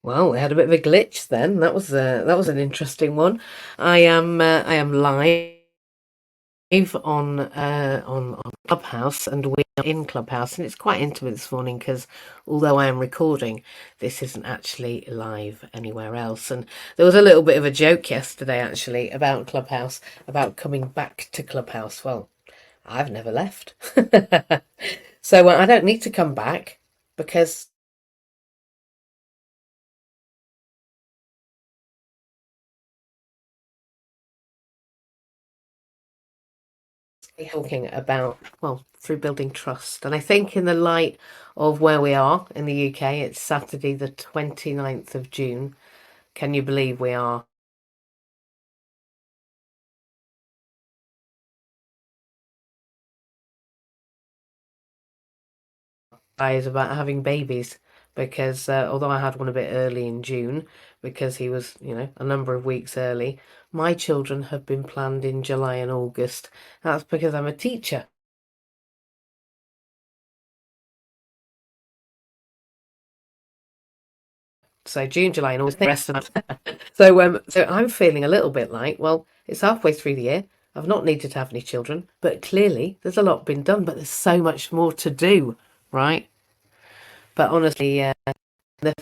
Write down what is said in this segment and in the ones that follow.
Well, we had a bit of a glitch then. That was an interesting one. I am live on Clubhouse, and we are in Clubhouse, and it's quite intimate this morning because although I am recording, this isn't actually live anywhere else. And there was a little bit of a joke yesterday actually about Clubhouse, about coming back to Clubhouse. Well, I've never left, so I don't need to come back because talking about, well, through building trust. And I think in the light of where we are in the UK, it's Saturday, the 29th of June. Can you believe we are guys about having babies? Because although I had one a bit early in June, because he was, a number of weeks early, my children have been planned in July and August. That's because I'm a teacher. So June, July, and August, the rest of them. So I'm feeling a little bit like, well, it's halfway through the year. I've not needed to have any children, but clearly there's a lot been done, but there's so much more to do, right? But honestly, the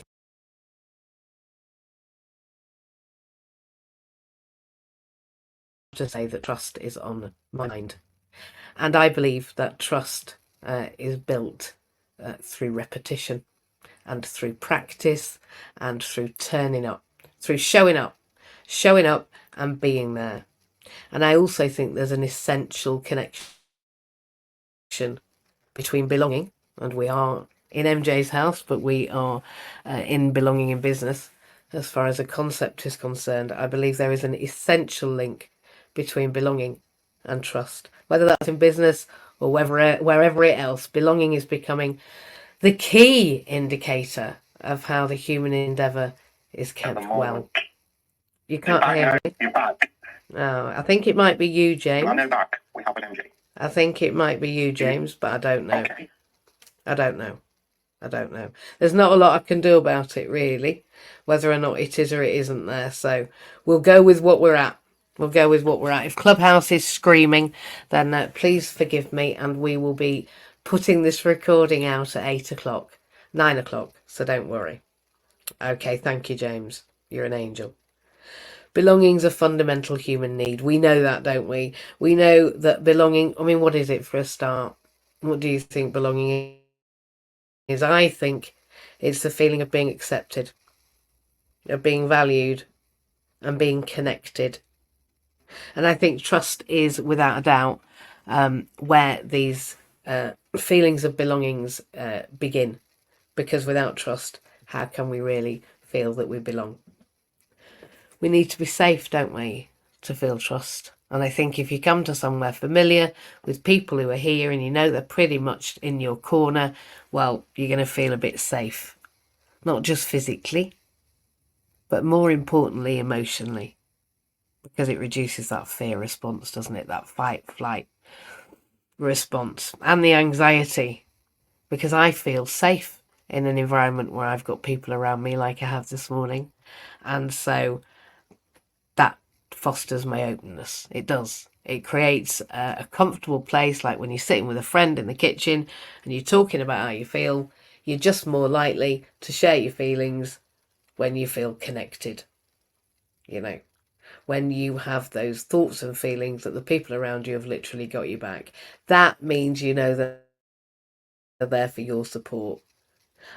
to say that trust is on my mind, and I believe that trust is built through repetition and through practice and through turning up, through showing up and being there. And I also think there's an essential connection between belonging, and we are in MJ's house, but we are in belonging in business. As far as a concept is concerned, I believe there is an essential link between belonging and trust. Whether that's in business or wherever else, belonging is becoming the key indicator of how the human endeavour is kept well. You can't hear me? You're back. No, I think it might be you, James. I'm back. We have an MJ. I think it might be you, James, but I don't know. Okay. I don't know. I don't know. There's not a lot I can do about it, really, whether or not it is or it isn't there. So we'll go with what we're at. We'll go with what we're at. If Clubhouse is screaming, then please forgive me, and we will be putting this recording out at 8 o'clock, 9 o'clock, so don't worry. Okay, thank you, James. You're an angel. Belonging's a fundamental human need. We know that, don't we? We know that belonging, I mean, what is it for a start? What do you think belonging is? I think it's the feeling of being accepted, of being valued, and being connected. And I think trust is, without a doubt, where these feelings of belongings begin. Because without trust, how can we really feel that we belong? We need to be safe, don't we, to feel trust. And I think if you come to somewhere familiar with people who are here and you know they're pretty much in your corner, well, you're going to feel a bit safe. Not just physically, but more importantly, emotionally. Because it reduces that fear response, doesn't it? That fight, flight response. And the anxiety. Because I feel safe in an environment where I've got people around me like I have this morning. And so that fosters my openness. It does. It creates a comfortable place, like when you're sitting with a friend in the kitchen and you're talking about how you feel, you're just more likely to share your feelings when you feel connected. When you have those thoughts and feelings that the people around you have literally got you back. That means you know that they're there for your support.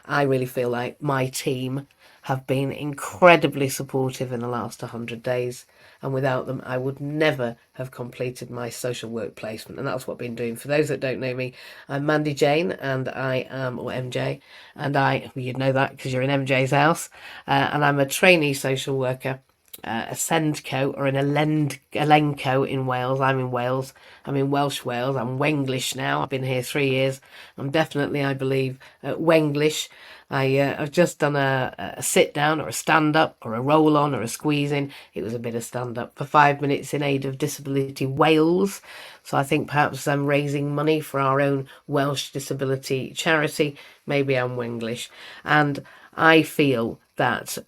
I really feel like my team have been incredibly supportive in the last 100 days. And without them, I would never have completed my social work placement. And that's what I've been doing. For those that don't know me, I'm Mandy-Jayne and I am, or MJ, and you'd know that because you're in MJ's house. And I'm a trainee social worker, a Sendco or an Elenco in Wales. I'm in Wales. I'm in Welsh Wales. I'm Wenglish now. I've been here 3 years. I'm definitely, I believe, Wenglish. I've just done a sit down or a stand up or a roll on or a squeeze in. It was a bit of stand up for 5 minutes in aid of Disability Wales. So I think perhaps I'm raising money for our own Welsh disability charity. Maybe I'm Wenglish. And I feel that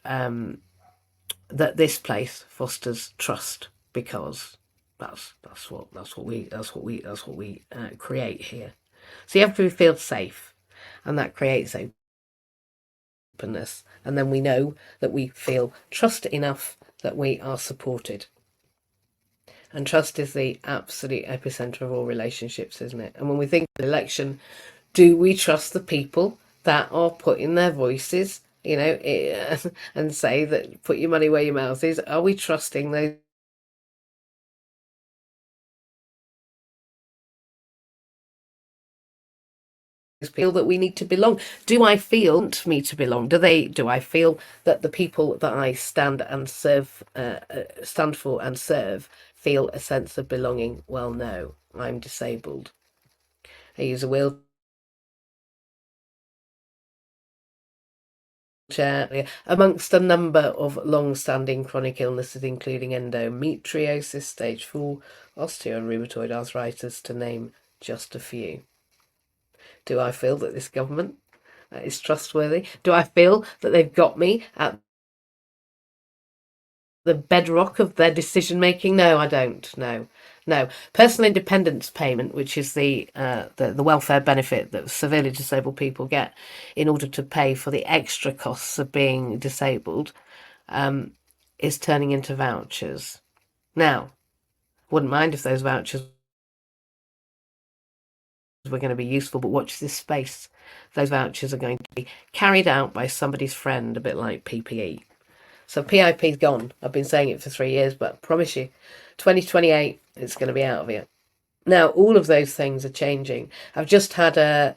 that this place fosters trust, because that's what we create here. So you have to feel safe, and that creates openness, and then we know that we feel trust enough that we are supported. And trust is the absolute epicenter of all relationships, isn't it? And when we think of election, do we trust the people that are putting their voices, and say that put your money where your mouth is? Are we trusting those people that we need to belong? Do I feel me to belong? Do I feel that the people that I stand for and serve feel a sense of belonging? Well, no, I'm disabled. I use a wheelchair. Amongst a number of long-standing chronic illnesses, including endometriosis, stage 4, osteo and rheumatoid arthritis, to name just a few. Do I feel that this government is trustworthy? Do I feel that they've got me at the bedrock of their decision making? No, I don't. No. Personal independence payment, which is the welfare benefit that severely disabled people get in order to pay for the extra costs of being disabled, is turning into vouchers. Now, wouldn't mind if those vouchers were going to be useful, but watch this space. Those vouchers are going to be carried out by somebody's friend, a bit like PPE. So PIP's gone. I've been saying it for 3 years, but I promise you, 2028, it's going to be out of here. Now, all of those things are changing. I've just had a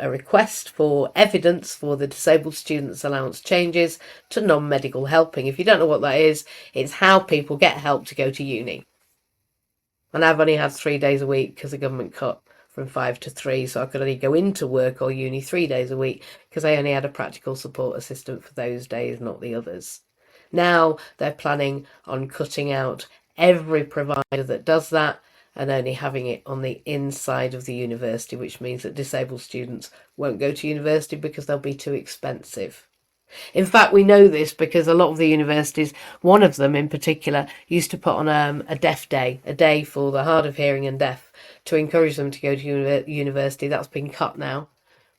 request for evidence for the disabled students allowance changes to non-medical helping. If you don't know what that is, it's how people get help to go to uni. And I've only had 3 days a week because the government cut from 5 to 3, so I could only go into work or uni 3 days a week because I only had a practical support assistant for those days, not the others. Now they're planning on cutting out every provider that does that and only having it on the inside of the university, which means that disabled students won't go to university because they'll be too expensive. In fact, we know this because a lot of the universities, one of them in particular, used to put on a deaf day, a day for the hard of hearing and deaf, to encourage them to go to university. That's been cut now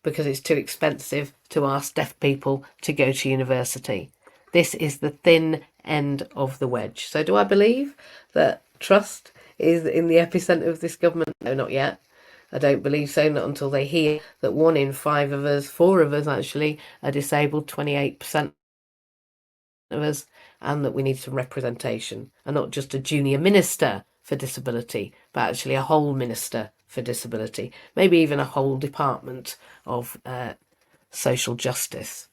because it's too expensive to ask deaf people to go to university. This is the thin end of the wedge. So do I believe that trust is in the epicenter of this government? No, not yet. I don't believe so, not until they hear that 1 in 5 of us, 4 of us actually, are disabled, 28% of us, and that we need some representation, and not just a junior minister for disability, but actually a whole minister for disability, maybe even a whole department of social justice.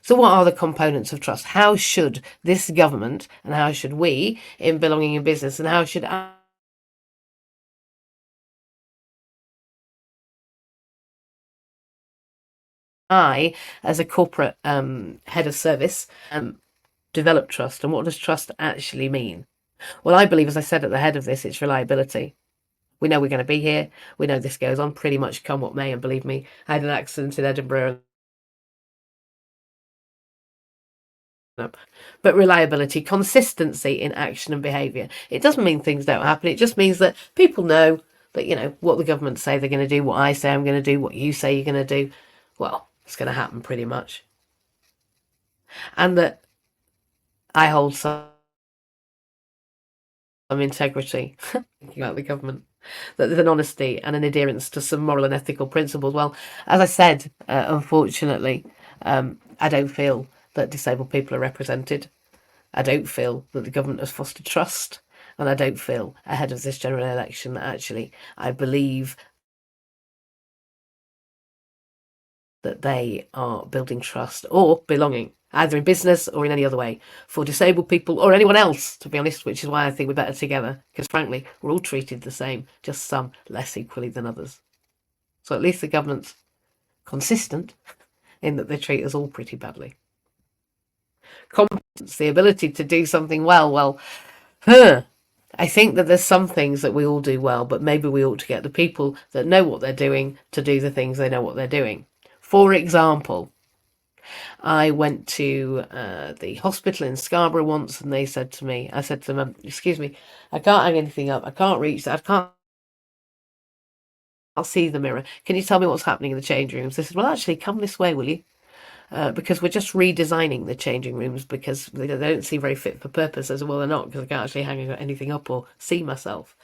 So what are the components of trust? How should this government, and how should we in Belonging in Business, and how should I, as a corporate head of service, develop trust? And what does trust actually mean? Well, I believe, as I said at the head of this, it's reliability. We know we're going to be here. We know this goes on pretty much come what may. And believe me, I had an accident in Edinburgh. But reliability, consistency in action and behaviour. It doesn't mean things don't happen. It just means that people know that, what the government say they're going to do, what I say I'm going to do, what you say you're going to do. Well, it's going to happen pretty much. And that I hold some integrity about the government, that there's an honesty and an adherence to some moral and ethical principles. Well, as I said, unfortunately, I don't feel that disabled people are represented. I don't feel that the government has fostered trust, and I don't feel ahead of this general election that actually I believe that they are building trust or belonging, either in business or in any other way, for disabled people or anyone else, to be honest, which is why I think we're better together, because frankly, we're all treated the same, just some less equally than others. So at least the government's consistent in that they treat us all pretty badly. Competence, the ability to do something well, I think that there's some things that we all do well, but maybe we ought to get the people that know what they're doing to do the things they know what they're doing. For example, I went to the hospital in Scarborough once, and they said to me, I said to them, excuse me, I can't hang anything up. I can't reach that. I can't. I'll see the mirror. Can you tell me what's happening in the changing rooms? They said, well, actually, come this way, will you? Because we're just redesigning the changing rooms because they don't seem very fit for purpose. I said, well, they're not, because I can't actually hang anything up or see myself.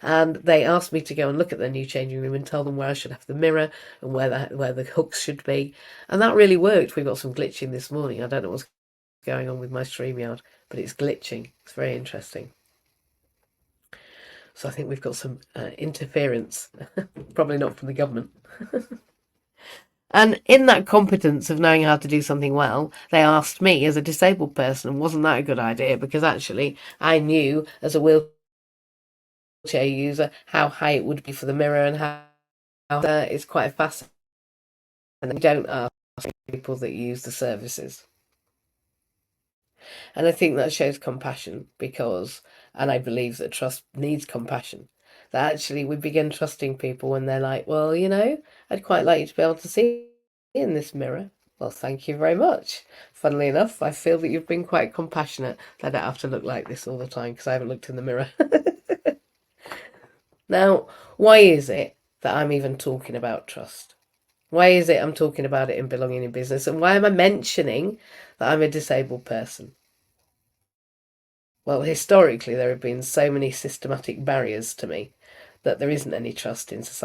And they asked me to go and look at their new changing room and tell them where I should have the mirror and where the hooks should be. And that really worked. We've got some glitching this morning. I don't know what's going on with my StreamYard, but it's glitching. It's very interesting. So I think we've got some interference, probably not from the government. And in that competence of knowing how to do something well, they asked me as a disabled person, wasn't that a good idea? Because actually I knew as a wheelchair user how high it would be for the mirror and how it's quite fascinating. And they don't ask people that use the services. And I think that shows compassion because, and I believe that trust needs compassion. That actually we begin trusting people when they're like, well, I'd quite like you to be able to see in this mirror. Well, thank you very much. Funnily enough, I feel that you've been quite compassionate. I don't have to look like this all the time because I haven't looked in the mirror. Now, why is it that I'm even talking about trust? Why is it I'm talking about it in Belonging in Business? And why am I mentioning that I'm a disabled person? Well, historically, there have been so many systematic barriers to me that there isn't any trust in society.